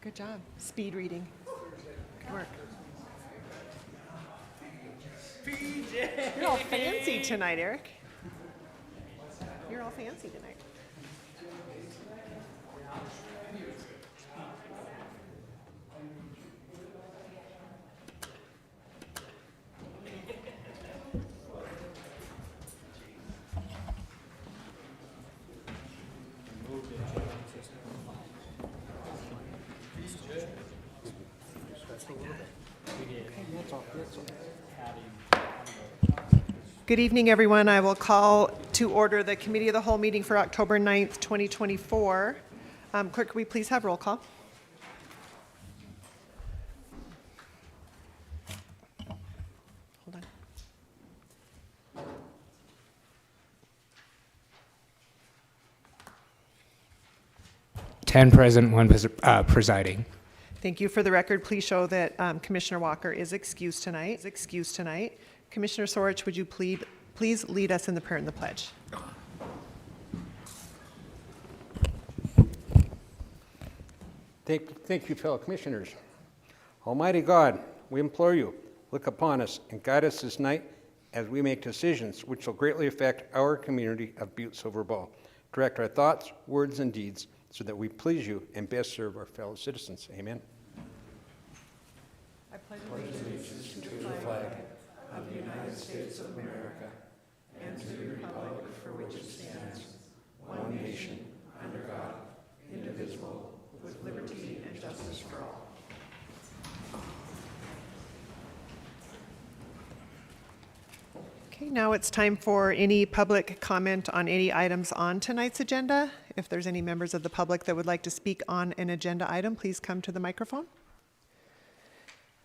Good job. Speed reading. Good work. You're all fancy tonight, Eric. You're all fancy tonight. Good evening, everyone. I will call to order the Committee of the Whole meeting for October 9th, 2024. Clerk, could we please have roll call? Hold on. Ten present, one presiding. Thank you. For the record, please show that Commissioner Walker is excused tonight. Commissioner Sorich, would you please lead us in the prayer and the pledge? Thank you, fellow commissioners. Almighty God, we implore you, look upon us and guide us this night as we make decisions which will greatly affect our community of Butte-Silver. Direct our thoughts, words, and deeds so that we please you and best serve our fellow citizens. Amen. I pledge allegiance to the flag of the United States of America and to the republic for which it stands, one nation, under God, indivisible, with liberty and justice for all. Okay, now it's time for any public comment on any items on tonight's agenda. If there's any members of the public that would like to speak on an agenda item, please come to the microphone.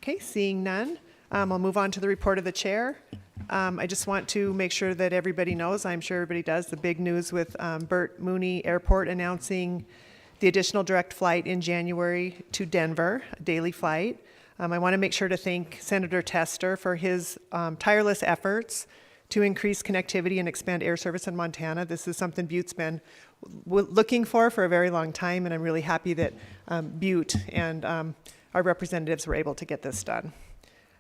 Okay, seeing none, I'll move on to the report of the chair. I just want to make sure that everybody knows, I'm sure everybody does, the big news with Burt Mooney Airport announcing the additional direct flight in January to Denver, a daily flight. I want to make sure to thank Senator Tester for his tireless efforts to increase connectivity and expand air service in Montana. This is something Butte's been looking for a very long time, and I'm really happy that Butte and our representatives were able to get this done.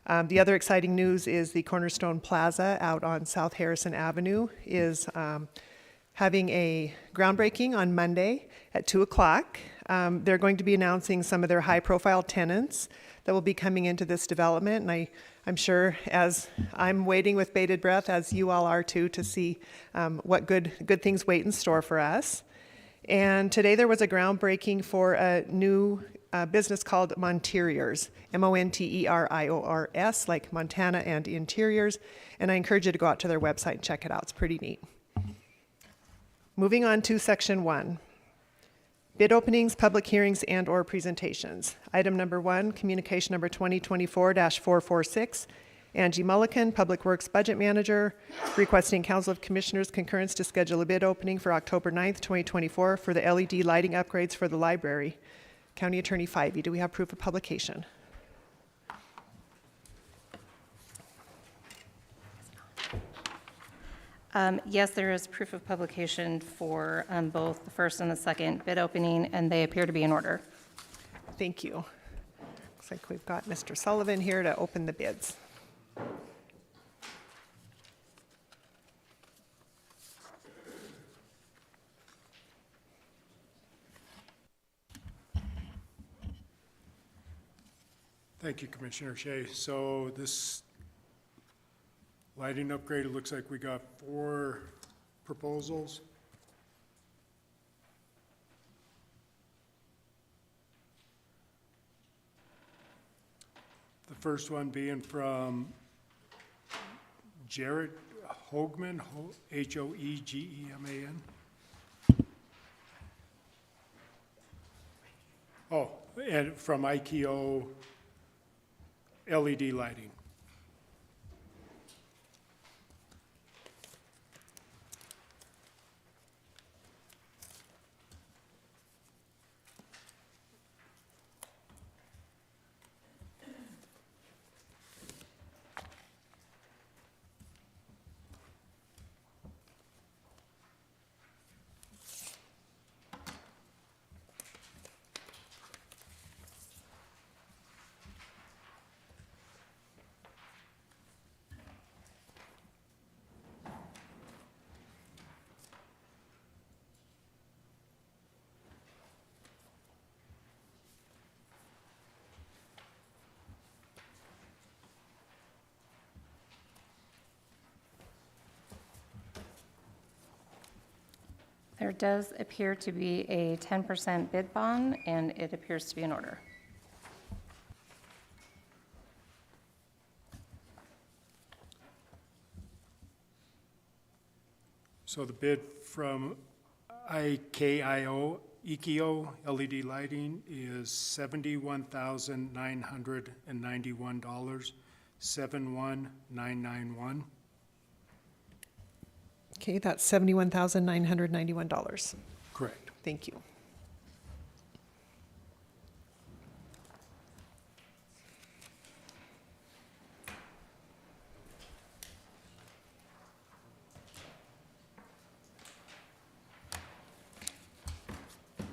The other exciting news is the Cornerstone Plaza out on South Harrison Avenue is having a groundbreaking on Monday at 2 o'clock. They're going to be announcing some of their high-profile tenants that will be coming into this development, and I'm sure as I'm waiting with bated breath, as you all are too, to see what good things wait in store for us. And today there was a groundbreaking for a new business called Monteriors, Monteriors, like Montana and Interiors, and I encourage you to go out to their website and check it out. It's pretty neat. Moving on to section 1. Bid openings, public hearings, and or presentations. Item number 1, communication number 2024-446. Angie Mullican, Public Works Budget Manager, requesting Council of Commissioners concurrence to schedule a bid opening for October 9th, 2024 for the LED lighting upgrades for the library. County Attorney Fyvie, do we have proof of publication? Yes, there is proof of publication for both the first and the second bid opening, and they appear to be in order. Thank you. Looks like we've got Mr. Sullivan here to open the bids. Thank you, Commissioner Shea. So this lighting upgrade, it looks like we got 4 proposals. The first one being from Jared Hoegman, Hoegeman. Oh, and from IKEO LED lighting. There does appear to be a 10% bid bond, and it appears to be in order. So the bid from IKIO, LED lighting is $71,991, 71991. Okay, that's $71,991. Correct. Thank you.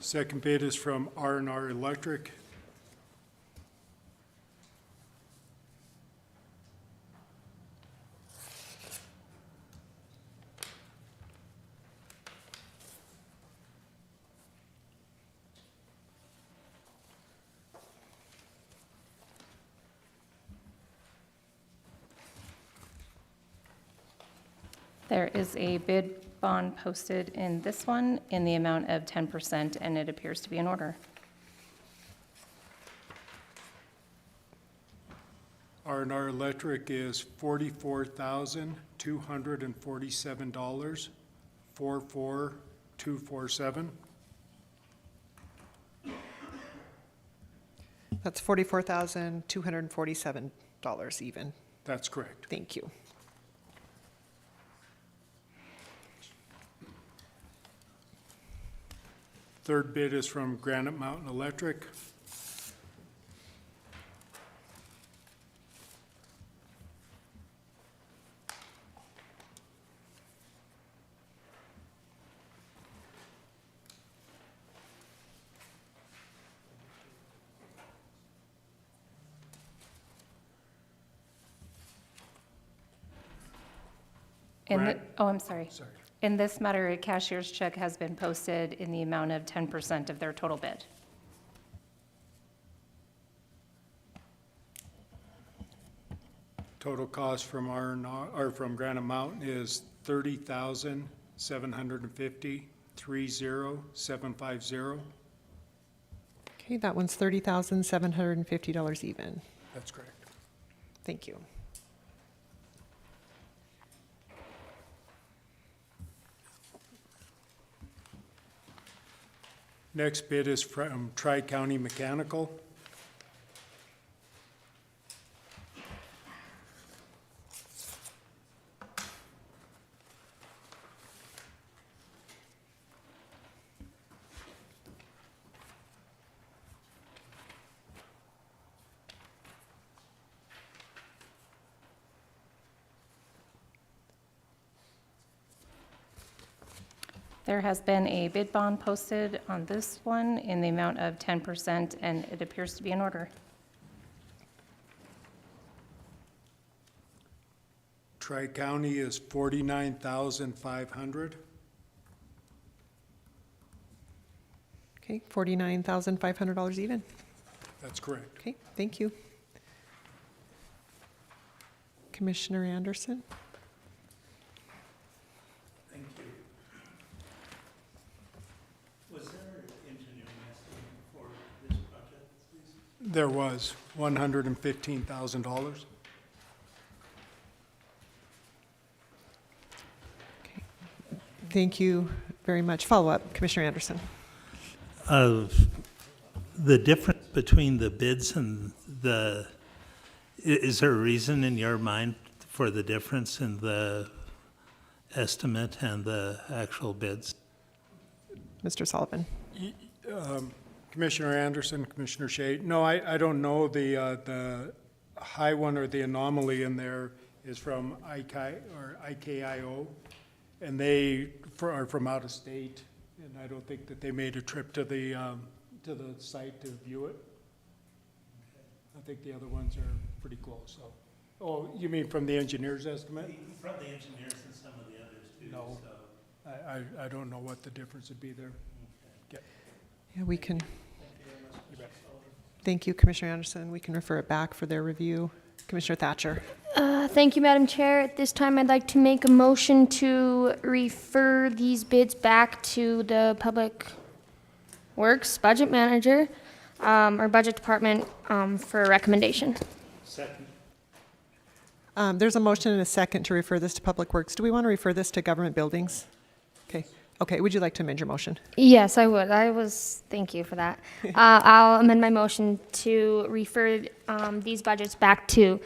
Second bid is from R&R Electric. There is a bid bond posted in this one in the amount of 10%, and it appears to be in order. R&R Electric is $44,247, 44247. That's $44,247 even. That's correct. Thank you. Third bid is from Granite Mountain Electric. I'm sorry. Sorry. In this matter, a cashier's check has been posted in the amount of 10% of their total bid. Total cost from from Granite Mountain is $30,750, 30750. Okay, that one's $30,750 even. That's correct. Thank you. Next bid is from Tri-County Mechanical. There has been a bid bond posted on this one in the amount of 10%, and it appears to be in order. Tri-County is $49,500. Okay, $49,500 even. That's correct. Okay, thank you. Commissioner Anderson? Thank you. Was there an engineering estimate for this project, please? There was $115,000. Okay. Thank you very much. Follow-up, Commissioner Anderson. The difference between the bids and is there a reason in your mind for the difference in the estimate and the actual bids? Mr. Sullivan? Commissioner Anderson, Commissioner Shea, no, I don't know the high one or the anomaly in there is from IKIO, and they are from out of state, and I don't think that they made a trip to the site to view it. I think the other ones are pretty close, so. Oh, you mean from the engineer's estimate? From the engineers and some of the others too. No. So. I don't know what the difference would be there. Yeah, we can, Thank you very much, Mr. Sullivan. thank you, Commissioner Anderson. We can refer it back for their review. Commissioner Thatcher. Thank you, Madam Chair. At this time, I'd like to make a motion to refer these bids back to the Public Works Budget Manager, or Budget Department, for a recommendation. There's a motion and a second to refer this to Public Works. Do we want to refer this to Government Buildings? Okay. Okay, would you like to amend your motion? Yes, I would. Thank you for that. I'll amend my motion to refer these budgets back to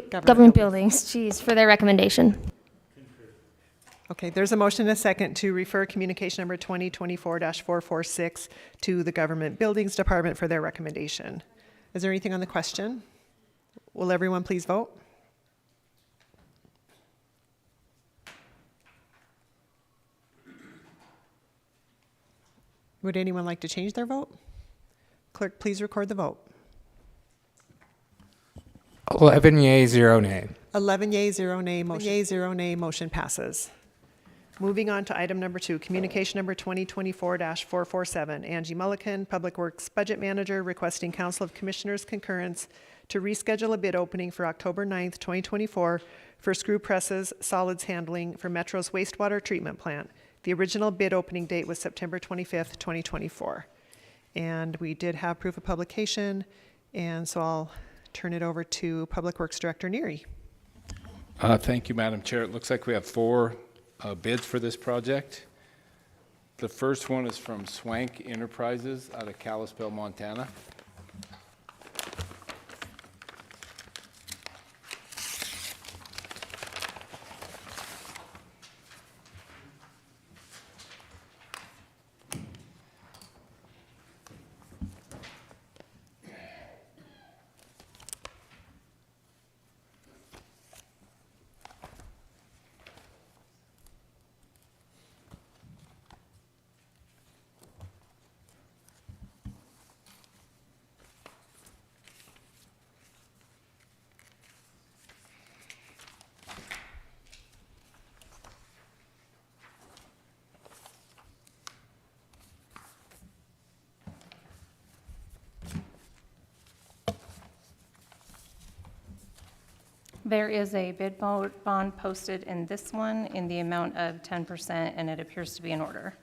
government buildings, jeez, for their recommendation. Okay, there's a motion and a second to refer communication number 2024-446 to the Government Buildings Department for their recommendation. Is there anything on the question? Will everyone please vote? Would anyone like to change their vote? Clerk, please record the vote. 11 yea, 0 nay. 11 yea, 0 nay, motion passes. Moving on to item number 2, communication number 2024-447. Angie Mullican, Public Works Budget Manager, requesting Council of Commissioners concurrence to reschedule a bid opening for October 9th, 2024 for screw presses, solids handling for Metro's wastewater treatment plant. The original bid opening date was September 25th, 2024. And we did have proof of publication, and so I'll turn it over to Public Works Director Neary. Thank you, Madam Chair. It looks like we have 4 bids for this project. The first one is from Swank Enterprises out of Kalispell, Montana. There is a bid bond posted in this one in the amount of 10%, and it appears to be in order.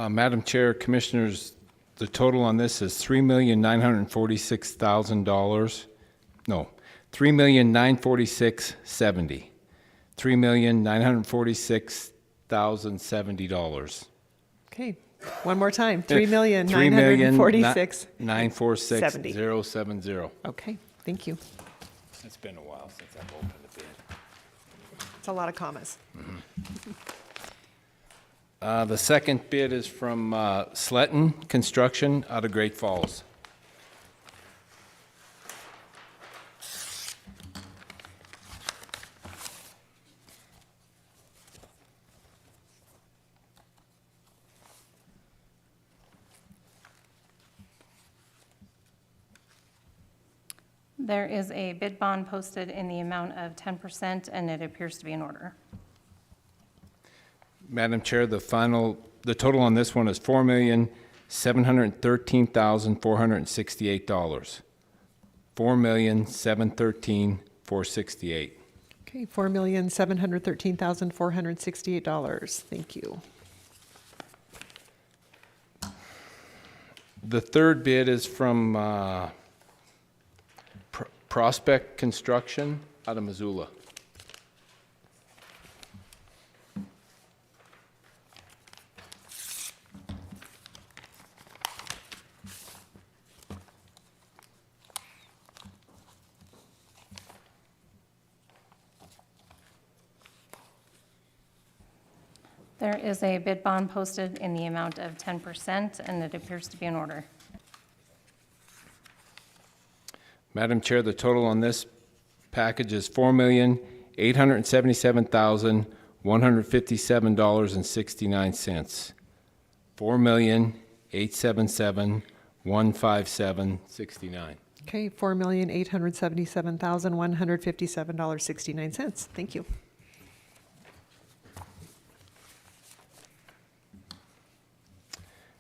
Madam Chair, Commissioners, the total on this is $3,946,000. No, $3,946,70. $3,946,070. Okay, one more time, 3,946. 946,070. Okay, thank you. It's been a while since I've opened a bid. It's a lot of commas. The second bid is from Sletton Construction out of Great Falls. There is a bid bond posted in the amount of 10%, and it appears to be in order. Madam Chair, the total on this one is $4,713,468. $4,713,468. Okay, $4,713,468. Thank you. The third bid is from Prospect Construction out of Missoula. There is a bid bond posted in the amount of 10%, and it appears to be in order. Madam Chair, the total on this package is $4,877,157.69. $4,877,157.69. Okay, $4,877,157.69. Thank you.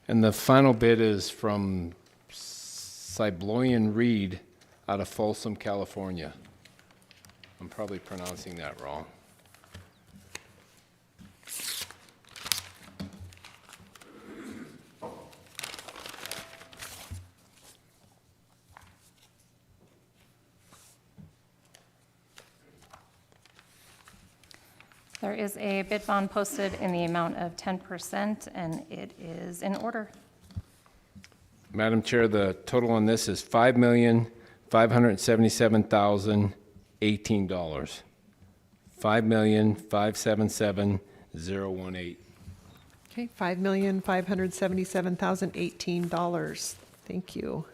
And the final bid is from Cybloyan Reed out of Folsom, California. I'm probably pronouncing that wrong. There is a bid bond posted in the amount of 10%, and it is in order. Madam Chair, the total on this is $5,577,018. $5,577,018. Okay, $5,577,018. Thank you.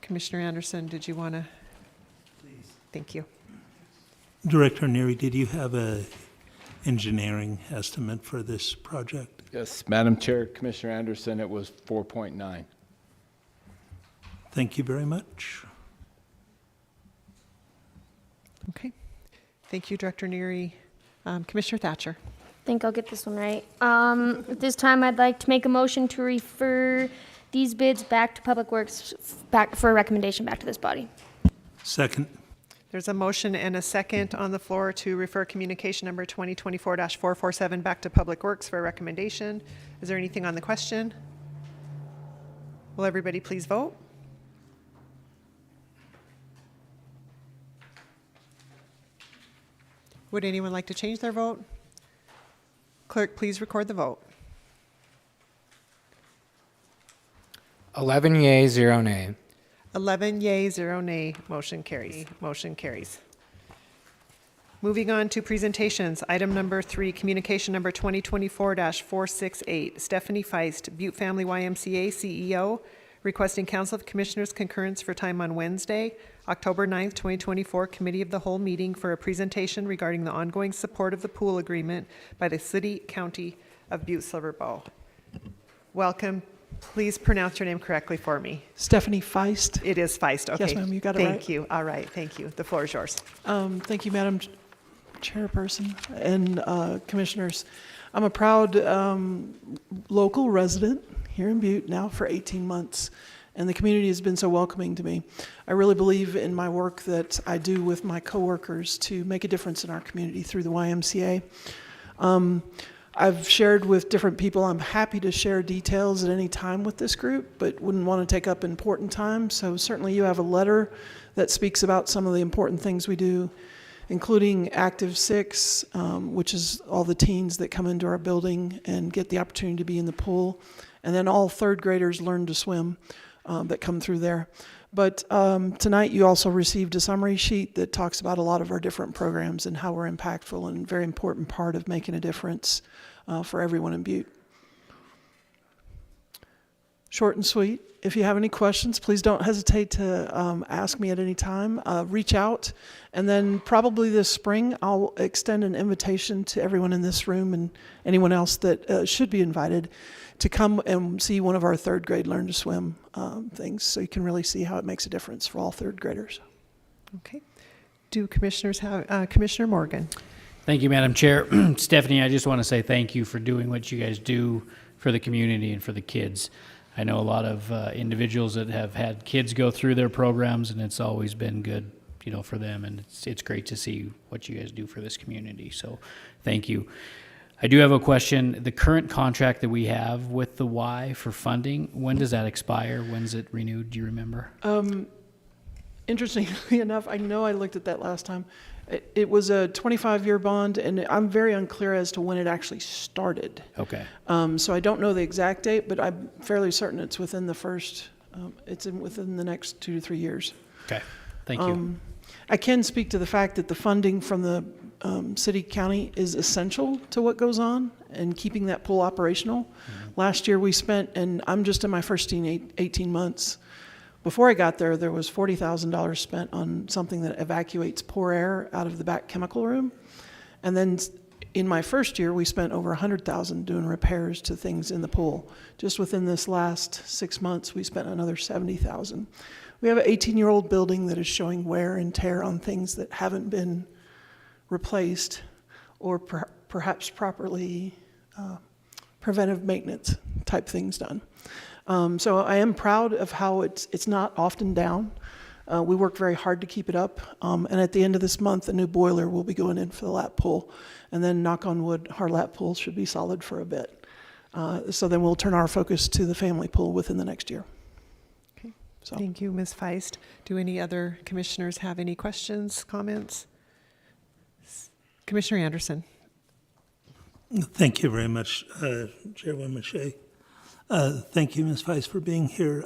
Commissioner Anderson, did you want to? Please. Thank you. Director Neary, did you have a engineering estimate for this project? Yes, Madam Chair, Commissioner Anderson, it was 4.9. Thank you very much. Okay. Thank you, Director Neary. Commissioner Thatcher. I think I'll get this one right. At this time, I'd like to make a motion to refer these bids back to Public Works back for a recommendation back to this body. Second. There's a motion and a second on the floor to refer communication number 2024-447 back to Public Works for a recommendation. Is there anything on the question? Will everybody please vote? Would anyone like to change their vote? Clerk, please record the vote. 11 yea, 0 nay. 11 yea, 0 nay. Motion carries. Motion carries. Moving on to presentations. Item number 3, communication number 2024-468. Stephanie Feist, Butte Family YMCA CEO, requesting Council of Commissioners concurrence for time on Wednesday, October 9th, 2024, Committee of the Whole meeting for a presentation regarding the ongoing support of the pool agreement by the City County of Butte-Silver. Welcome. Please pronounce your name correctly for me. Stephanie Feist. It is Feist. Okay. Yes, ma'am, you got it right. Thank you. All right. Thank you. The floor is yours. Thank you, Madam Chairperson and Commissioners. I'm a proud local resident here in Butte now for 18 months, and the community has been so welcoming to me. I really believe in my work that I do with my coworkers to make a difference in our community through the YMCA. I've shared with different people. I'm happy to share details at any time with this group, but wouldn't want to take up important time. So certainly you have a letter that speaks about some of the important things we do, including Active 6, which is all the teens that come into our building and get the opportunity to be in the pool. And then all third graders learn to swim that come through there. But tonight you also received a summary sheet that talks about a lot of our different programs and how we're impactful and a very important part of making a difference for everyone in Butte. Short and sweet. If you have any questions, please don't hesitate to ask me at any time. Reach out. And then probably this spring, I'll extend an invitation to everyone in this room and anyone else that should be invited to come and see one of our third grade Learn to Swim things, so you can really see how it makes a difference for all third graders. Okay. Do commissioners have, Commissioner Morgan? Thank you, Madam Chair. Stephanie, I just want to say thank you for doing what you guys do for the community and for the kids. I know a lot of individuals that have had kids go through their programs, and it's always been good, you know, for them, and it's great to see what you guys do for this community. So thank you. I do have a question. The current contract that we have with the Y for funding, when does that expire? When's it renewed? Do you remember? Interestingly enough, I know I looked at that last time. It was a 25-year bond, and I'm very unclear as to when it actually started. Okay. So I don't know the exact date, but I'm fairly certain it's within the within the next 2 to 3 years. Okay. Thank you. I can speak to the fact that the funding from the city county is essential to what goes on and keeping that pool operational. Mm-hmm. Last year we spent, and I'm just in my first 18 months. Before I got there, there was $40,000 spent on something that evacuates poor air out of the back chemical room. And then in my first year, we spent over $100,000 doing repairs to things in the pool. Just within this last 6 months, we spent another $70,000. We have an 18-year-old building that is showing wear and tear on things that haven't been replaced or perhaps properly preventive maintenance type things done. So I am proud of how it's not often down. We worked very hard to keep it up, and at the end of this month, a new boiler will be going in for the lap pool, and then knock on wood, our lap pool should be solid for a bit. So then we'll turn our focus to the family pool within the next year. Okay. So. Thank you, Ms. Feist. Do any other commissioners have any questions, comments? Commissioner Anderson. Thank you very much, Chairwoman Shea. Thank you, Ms. Vice, for being here.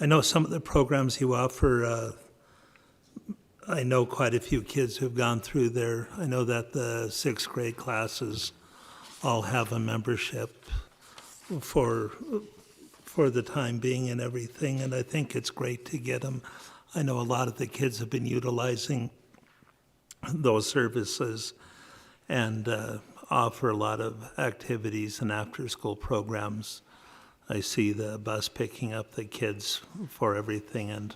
I know some of the programs you offer, I know quite a few kids who've gone through there. I know that the 6th grade classes all have a membership for the time being and everything, and I think it's great to get them. I know a lot of the kids have been utilizing those services and offer a lot of activities and after-school programs. I see the bus picking up the kids for everything, and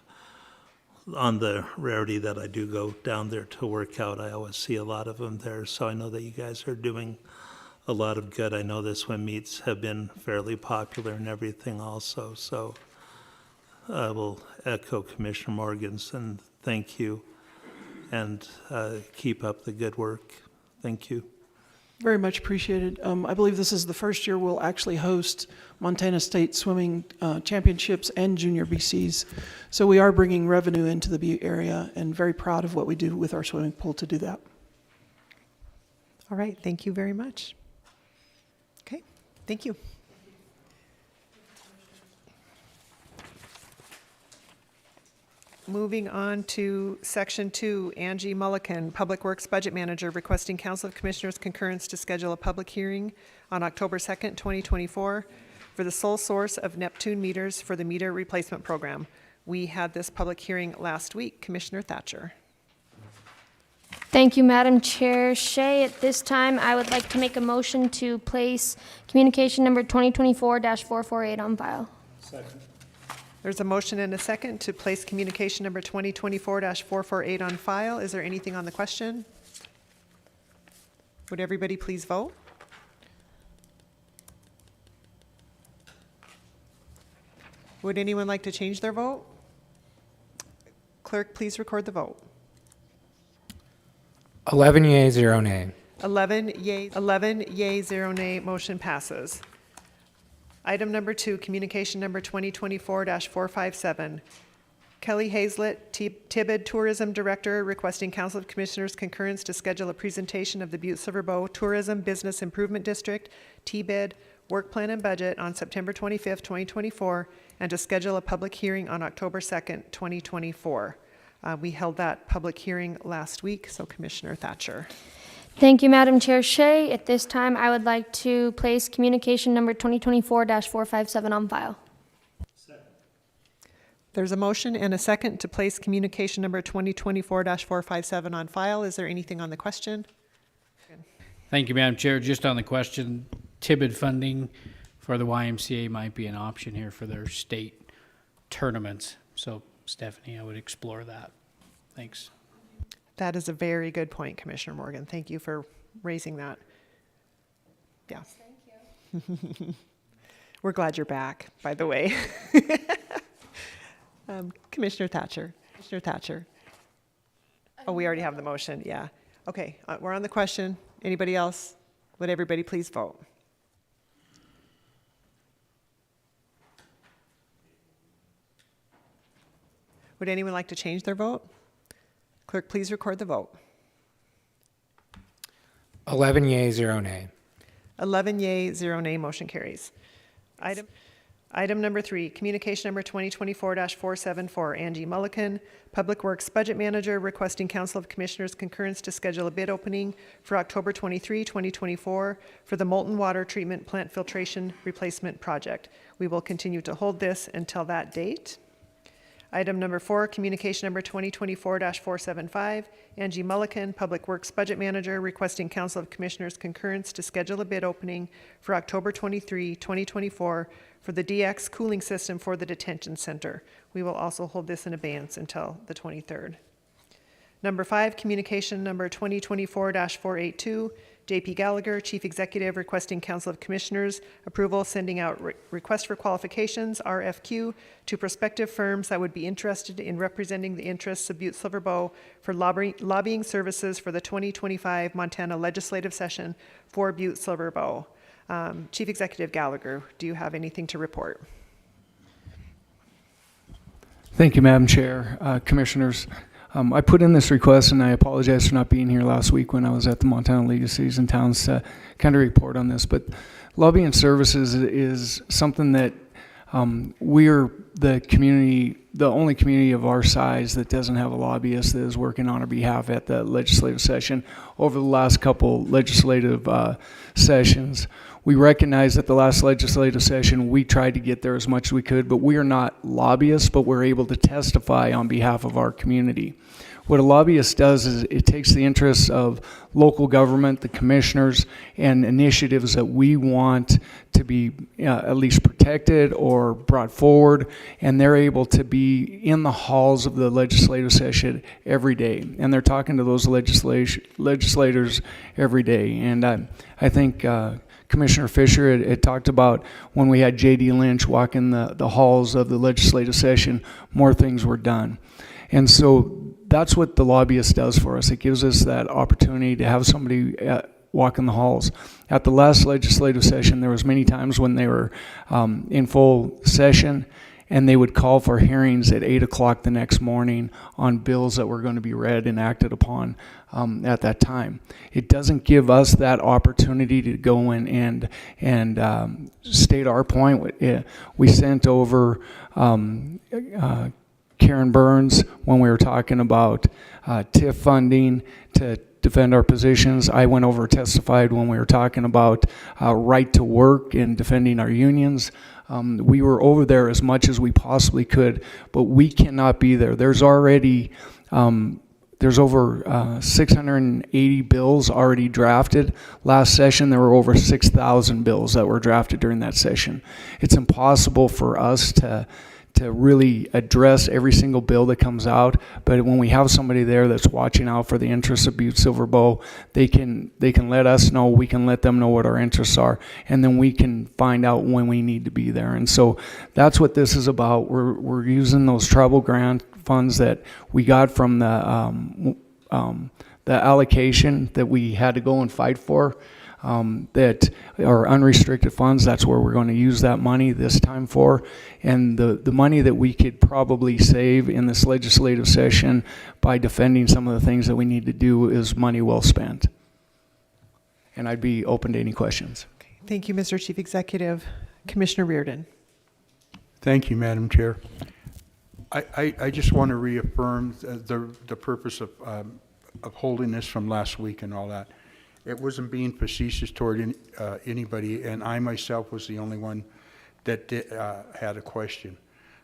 on the rarity that I do go down there to work out, I always see a lot of them there, so I know that you guys are doing a lot of good. I know the swim meets have been fairly popular and everything also, so I will echo Commissioner Morgan's and thank you, and keep up the good work. Thank you. Very much appreciated. I believe this is the first year we'll actually host Montana State Swimming Championships and Junior BCs. So we are bringing revenue into the Butte area, and very proud of what we do with our swimming pool to do that. All right, thank you very much. Okay, thank you. Moving on to Section 2, Angie Mulliken, Public Works Budget Manager, requesting Council of Commissioners concurrence to schedule a public hearing on October 2nd, 2024, for the sole source of Neptune meters for the meter replacement program. We had this public hearing last week. Commissioner Thatcher. Thank you, Madam Chair Shea. At this time, I would like to make a motion to place communication number 2024-448 on file. Second. There's a motion and a second to place communication number 2024-448 on file. Is there anything on the question? Would everybody please vote? Would anyone like to change their vote? Clerk, please record the vote. 11 yea, 0 nay. 11 yea, 0 nay, motion passes. Item number 2, communication number 2024-457. Kelly Hazlett, Tibbet Tourism Director, requesting Council of Commissioners concurrence to schedule a presentation of the Butte-Silver Tourism Business Improvement District, TBID, work plan and budget on September 25th, 2024, and to schedule a public hearing on October 2nd, 2024. We held that public hearing last week, so Commissioner Thatcher. Thank you, Madam Chair Shea. At this time, I would like to place communication number 2024-457 on file. There's a motion and a second to place communication number 2024-457 on file. Is there anything on the question? Thank you, Madam Chair. Just on the question, TIBID funding for the YMCA might be an option here for their state tournaments. So, Stephanie, I would explore that. Thanks. That is a very good point, Commissioner Morgan. Thank you for raising that. Yeah. Thank you. We're glad you're back, by the way. Commissioner Thatcher. Commissioner Thatcher. Oh, we already have the motion. Yeah. Okay. We're on the question. Anybody else? Would everybody please vote? Would anyone like to change their vote? Clerk, please record the vote. 11 yea, 0 nay. 11 yea, 0 nay, motion carries. Item number 3, communication number 2024-474, Angie Mulliken, Public Works Budget Manager, requesting Council of Commissioners concurrence to schedule a bid opening for October 23, 2024 for the molten water treatment plant filtration replacement project. We will continue to hold this until that date. Item number 4, communication number 2024-475, Angie Mullican, Public Works Budget Manager, requesting Council of Commissioners concurrence to schedule a bid opening for October 23, 2024 for the DX cooling system for the detention center. We will also hold this in abeyance until the 23rd. Number 5, communication number 2024-482, JP Gallagher, Chief Executive, requesting Council of Commissioners approval, sending out request for qualifications, RFQ, to prospective firms that would be interested in representing the interests of Butte-Silver Bow for lobbying services for the 2025 Montana legislative session for Butte-Silver Bow. Chief Executive Gallagher, do you have anything to report? Thank you, Madam Chair, Commissioners. I put in this request, and I apologize for not being here last week when I was at the Montana League of Cities and Towns to kind of report on this. But lobbying services is something that we're the community, the only community of our size that doesn't have a lobbyist that is working on our behalf at the legislative session. Over the last couple legislative sessions, we recognize that the last legislative session, we tried to get there as much as we could, but we are not lobbyists, but we're able to testify on behalf of our community. What a lobbyist does is it takes the interests of local government, the commissioners, and initiatives that we want to be at least protected or brought forward, and they're able to be in the halls of the legislative session every day. And they're talking to those legislators every day. And I think Commissioner Fisher had talked about when we had J.D. Lynch walking the halls of the legislative session, more things were done. And so that's what the lobbyist does for us. It gives us that opportunity to have somebody walk in the halls. At the last legislative session, there was many times when they were in full session, and they would call for hearings at 8 o'clock the next morning on bills that were going to be read and acted upon at that time. It doesn't give us that opportunity to go in and state our point. We sent over Karen Burns when we were talking about TIF funding to defend our positions. I went over testified when we were talking about right to work and defending our unions. We were over there as much as we possibly could, but we cannot be there. There's already there's over 680 bills already drafted. Last session, there were over 6,000 bills that were drafted during that session. It's impossible for us to really address every single bill that comes out, but when we have somebody there that's watching out for the interests of Butte-Silver Bow, they can let us know, we can let them know what our interests are, and then we can find out when we need to be there. And so that's what this is about. We're using those tribal grant funds that we got from the allocation that we had to go and fight for, that are unrestricted funds. That's where we're going to use that money this time for. And the money that we could probably save in this legislative session by defending some of the things that we need to do is money well spent. And I'd be open to any questions. Okay. Thank you, Mr. Chief Executive. Commissioner Reardon. Thank you, Madam Chair. I just want to reaffirm the purpose of holding this from last week and all that. It wasn't being facetious toward anybody, and I myself was the only one that had a question.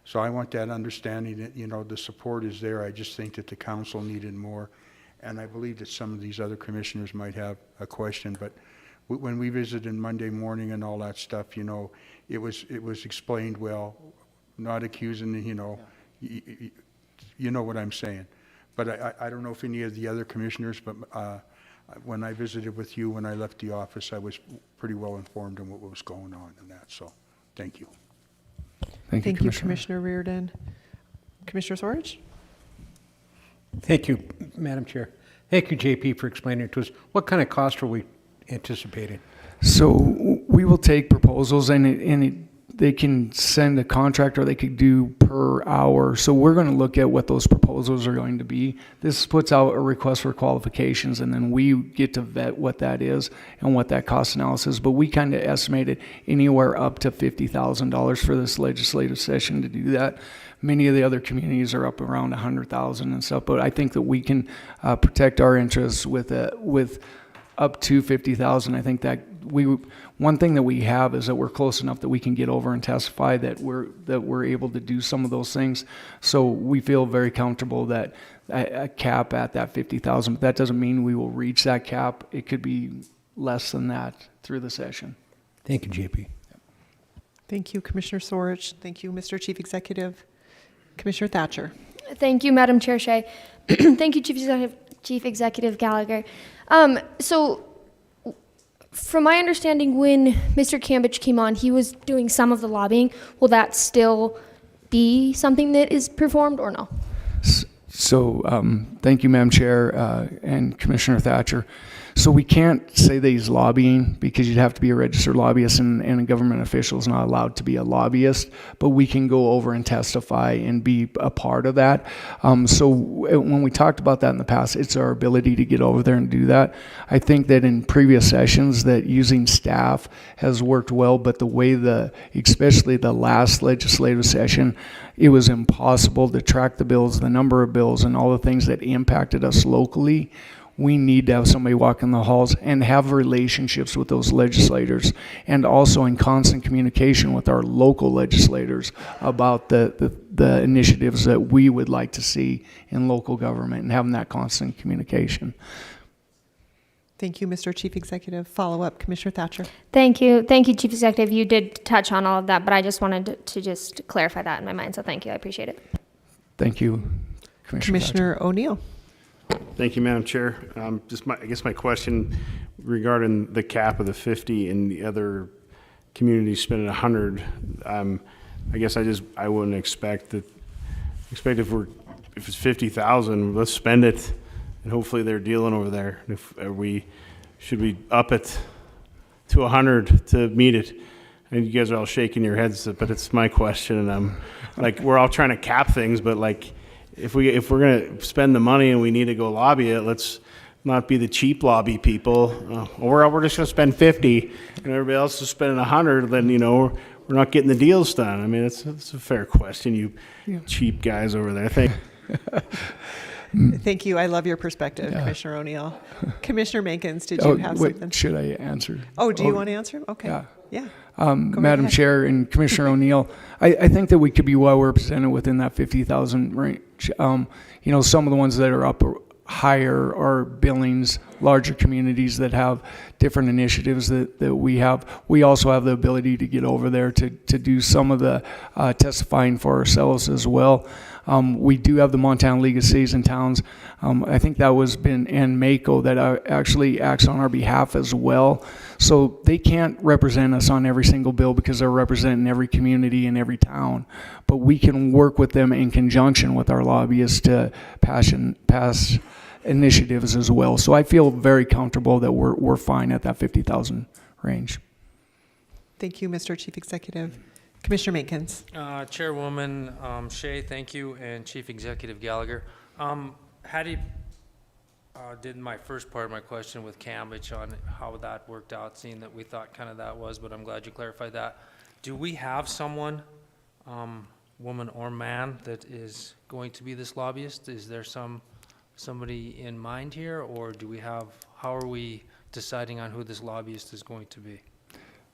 So I want that understanding that, you know, the support is there. I just think that the council needed more, and I believe that some of these other commissioners might have a question. But when we visited Monday morning and all that stuff, you know, it was explained well, not accusing, you know, you know what I'm saying. But I don't know if any of the other commissioners, but when I visited with you when I left the office, I was pretty well informed on what was going on in that. So thank you. Thank you, Commissioner Reardon. Commissioner Sorge? Thank you, Madam Chair. Thank you, JP, for explaining it to us. What kind of cost are we anticipating? So we will take proposals, and they can send a contract, or they could do per hour. So we're going to look at what those proposals are going to be. This puts out a request for qualifications, and then we get to vet what that is and what that cost analysis. But we kind of estimated anywhere up to $50,000 for this legislative session to do that. Many of the other communities are up around $100,000 and stuff. But I think that we can protect our interests with up to $50,000. I think that one thing that we have is that we're close enough that we can get over and testify that we're able to do some of those things. So we feel very comfortable that a cap at that 50,000, but that doesn't mean we will reach that cap. It could be less than that through the session. Thank you, JP. Thank you, Commissioner Sorich. Thank you, Mr. Chief Executive. Commissioner Thatcher. Thank you, Madam Chair Shea. Thank you, Chief Executive Gallagher. So, from my understanding, when Mr. Cambridge came on, he was doing some of the lobbying. Will that still be something that is performed or no? So, thank you, Madam Chair, and Commissioner Thatcher. So we can't say that he's lobbying because you'd have to be a registered lobbyist, and a government official is not allowed to be a lobbyist, but we can go over and testify and be a part of that. So when we talked about that in the past, it's our ability to get over there and do that. I think that in previous sessions that using staff has worked well, but the way especially the last legislative session, it was impossible to track the bills, the number of bills, and all the things that impacted us locally. We need to have somebody walk in the halls and have relationships with those legislators, and also in constant communication with our local legislators about the initiatives that we would like to see in local government, and having that constant communication. Thank you, Mr. Chief Executive. Follow up, Commissioner Thatcher. Thank you, Chief Executive. You did touch on all of that, but I just wanted to just clarify that in my mind. So thank you, I appreciate it. Thank you, Commissioner O'Neill. Thank you, Madam Chair. I guess my question regarding the cap of the 50 and the other communities spending 100. I guess I wouldn't expect if it's 50,000, let's spend it, and hopefully they're dealing over there. Should we up it to 100 to meet it? And you guys are all shaking your heads, but it's my question, and I'm like, we're all trying to cap things, but like, if we're gonna spend the money and we need to go lobby it, let's not be the cheap lobby people. Or we're just gonna spend 50 and everybody else is spending 100. Then we're not getting the deals done. I mean, it's a fair question, you cheap guys over there. Thank you. I love your perspective, Commissioner O'Neill. Commissioner Mankins, did you have something? Should I answer? Oh, do you want to answer? Okay. Yeah. Madam Chair and Commissioner O'Neill, I think that we could be well represented within that 50,000 range. Some of the ones that are up higher are Billings, larger communities that have different initiatives that we have. We also have the ability to get over there to do some of the testifying for ourselves as well. We do have the Montana League of Cities and Towns. I think that was and MACO that actually acts on our behalf as well. So they can't represent us on every single bill because they're representing every community in every town. But we can work with them in conjunction with our lobbyists to pass initiatives as well. So I feel very comfortable that we're fine at that 50,000 range. Thank you, Mr. Chief Executive. Commissioner Mankins. Chairwoman Shea, thank you, and Chief Executive Gallagher. Hattie did my first part of my question with Cambridge on how that worked out, seeing that we thought kind of that was, but I'm glad you clarified that. Do we have someone, woman or man, that is going to be this lobbyist? Is there somebody in mind here, or how are we deciding on who this lobbyist is going to be?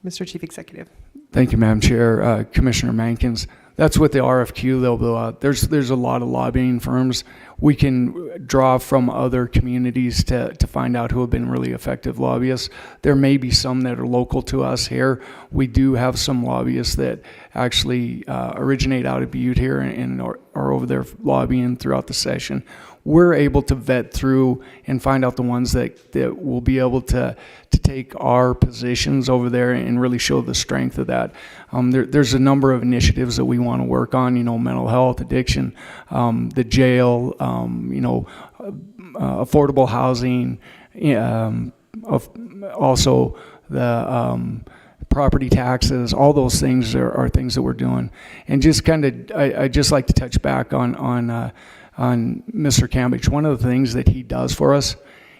Mr. Chief Executive. Thank you, Madam Chair. Commissioner Mankins, that's what the RFQ they'll go out. There's a lot of lobbying firms. We can draw from other communities to find out who have been really effective lobbyists. There may be some that are local to us here. We do have some lobbyists that actually originate out of Butte here and are over there lobbying throughout the session. We're able to vet through and find out the ones that will be able to take our positions over there and really show the strength of that. There's a number of initiatives that we want to work on, mental health, addiction, the jail, affordable housing, also the property taxes. All those things are things that we're doing. And just I just like to touch back on Mr. Cambridge. One of the things that he does for us,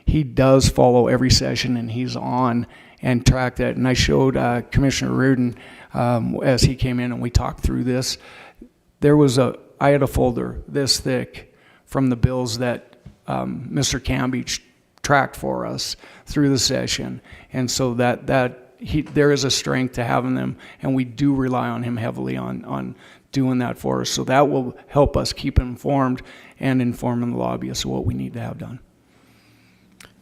he does follow every session, and he's on and track that. And I showed Commissioner Reardon as he came in and we talked through this. I had a folder this thick from the bills that Mr. Cambridge tracked for us through the session. And so there is a strength to having them, and we do rely on him heavily on doing that for us. So that will help us keep informed and informing the lobbyists of what we need to have done.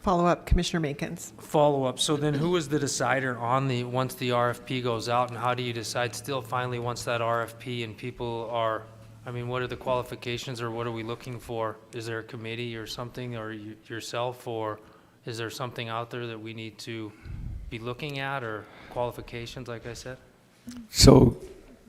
Follow-up, Commissioner Mankins. Follow-up, so then who is the decider on once the RFP goes out, and how do you decide still finally once that RFP and people are, I mean, what are the qualifications, or what are we looking for? Is there a committee or something, or yourself, or is there something out there that we need to be looking at, or qualifications, like I said? So,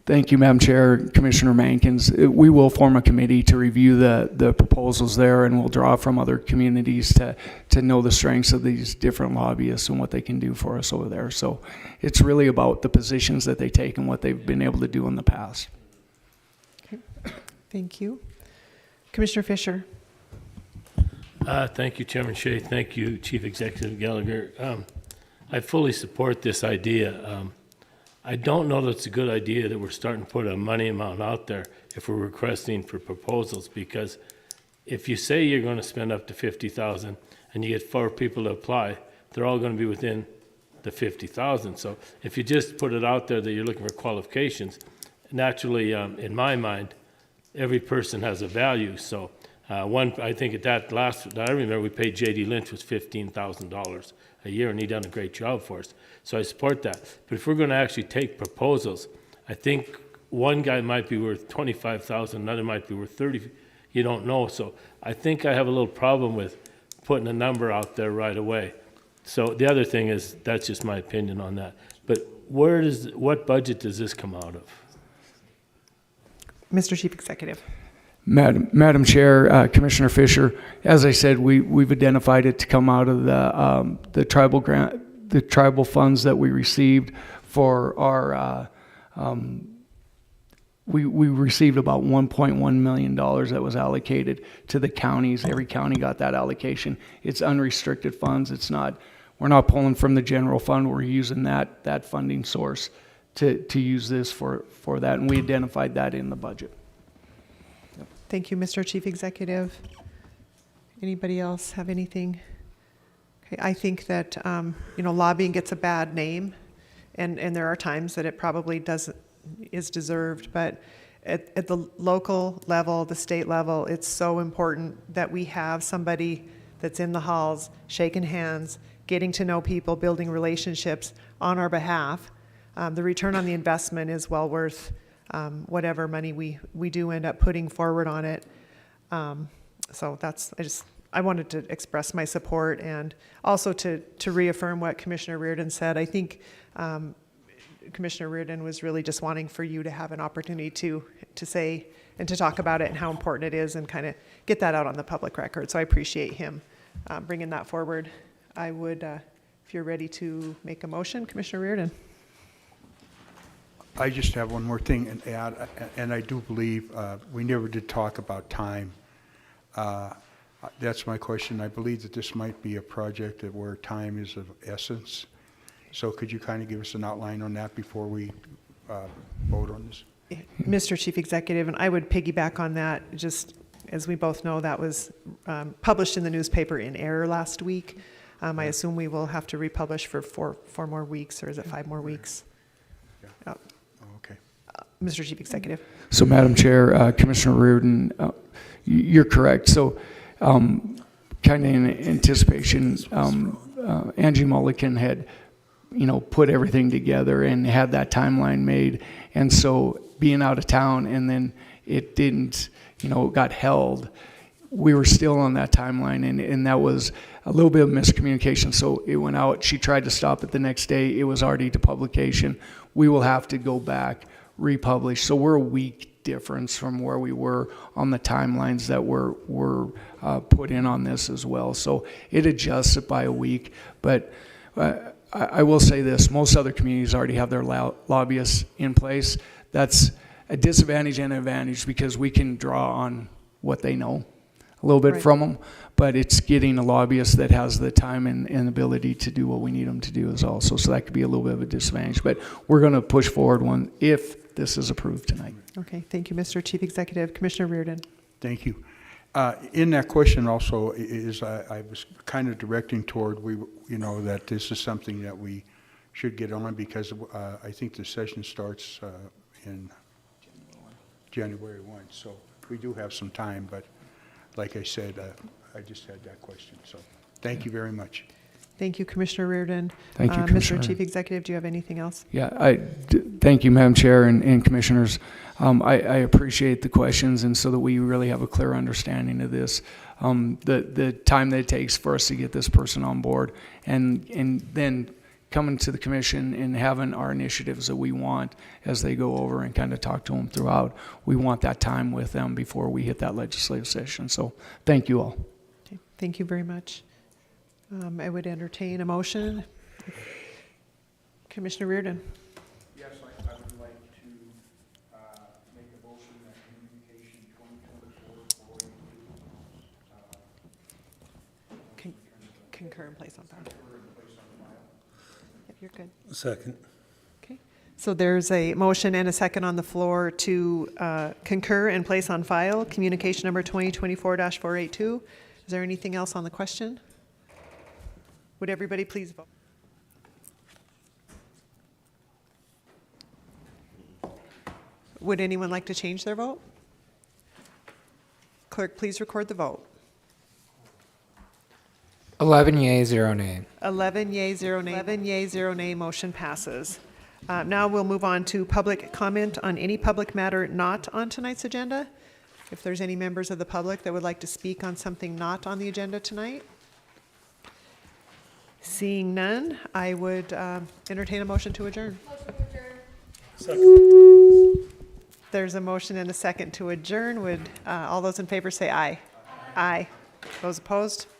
thank you, Madam Chair, Commissioner Mankins. We will form a committee to review the proposals there, and we'll draw from other communities to know the strengths of these different lobbyists and what they can do for us over there. So it's really about the positions that they take and what they've been able to do in the past. Okay. Thank you. Commissioner Fisher. Thank you, Chairman Shea. Thank you, Chief Executive Gallagher. I fully support this idea. I don't know that it's a good idea that we're starting to put a money amount out there if we're requesting for proposals, because if you say you're going to spend up to $50,000 and you get 4 people to apply, they're all going to be within the $50,000. So if you just put it out there that you're looking for qualifications, naturally, in my mind, every person has a value. So I think at that last, I remember we paid J.D. Lynch was $15,000 a year, and he done a great job for us. So I support that. But if we're going to actually take proposals, I think one guy might be worth $25,000, another might be worth $30,000. You don't know. So I think I have a little problem with putting a number out there right away. So the other thing is, that's just my opinion on that. But what budget does this come out of? Mr. Chief Executive. Madam Chair, Commissioner Fisher, as I said, we've identified it to come out of the tribal grant, the tribal funds that we received for our. We received about $1.1 million that was allocated to the counties. Every county got that allocation. It's unrestricted funds. It's not. We're not pulling from the general fund. We're using that funding source to use this for that, and we identified that in the budget. Thank you, Mr. Chief Executive. Anybody else have anything? Okay, I think that lobbying gets a bad name, and there are times that it probably is deserved. But at the local level, the state level, it's so important that we have somebody that's in the halls, shaking hands, getting to know people, building relationships on our behalf. The return on the investment is well worth whatever money we do end up putting forward on it. So I wanted to express my support, and also to reaffirm what Commissioner Reardon said. I think Commissioner Reardon was really just wanting for you to have an opportunity to say and to talk about it and how important it is, and kind of get that out on the public record. So I appreciate him bringing that forward. I would, if you're ready to make a motion, Commissioner Reardon. I just have one more thing and add, and I do believe we never did talk about time. That's my question. I believe that this might be a project where time is of essence. So could you kind of give us an outline on that before we vote on this? Mr. Chief Executive, and I would piggyback on that. Just as we both know, that was published in the newspaper in error last week. I assume we will have to republish for four more weeks, or is it 5 more weeks? Yeah. Okay. Mr. Chief Executive. So, Madam Chair, Commissioner Reardon, you're correct. So, kind of in anticipation, Angie Mulliken had, put everything together and had that timeline made. And so, being out of town, and then it didn't, got held. We were still on that timeline, and that was a little bit of miscommunication. So it went out. She tried to stop it the next day. It was already to publication. We will have to go back, republish. So we're a week difference from where we were on the timelines that were put in on this as well. So it adjusts it by a week. But I will say this: most other communities already have their lobbyists in place. That's a disadvantage and an advantage, because we can draw on what they know a little bit from them, but it's getting a lobbyist that has the time and ability to do what we need them to do is also. So that could be a little bit of a disadvantage, but we're going to push forward one if this is approved tonight. Okay, thank you, Mr. Chief Executive. Commissioner Reardon. Thank you. In that question also is, I was kind of directing toward, that this is something that we should get on because I think the session starts in January 1. So we do have some time, but like I said, I just had that question. So thank you very much. Thank you, Commissioner Reardon. Thank you, Mr. Commissioner. Chief Executive, do you have anything else? Yeah, thank you, Madam Chair and Commissioners. I appreciate the questions, and so that we really have a clear understanding of this, the time that it takes for us to get this person on board, and then coming to the commission and having our initiatives that we want as they go over and kind of talk to them throughout. We want that time with them before we hit that legislative session. So thank you all. Okay, thank you very much. I would entertain a motion. Commissioner Reardon. Yes, I would like to make a motion that communication 2024-482 Concur and place on file. Yep, you're good. Second. Okay. So there's a motion and a second on the floor to concur and place on file communication number 2024-482. Is there anything else on the question? Would everybody please vote? Would anyone like to change their vote? Clerk, please record the vote. 11 yea, 0 nay. 11 yea, 0 nay. 11 yea, 0 nay, motion passes. Now we'll move on to public comment on any public matter not on tonight's agenda. If there's any members of the public that would like to speak on something not on the agenda tonight. Seeing none, I would entertain a motion to adjourn. There's a motion and a second to adjourn. Would all those in favor say aye? Aye. Those opposed?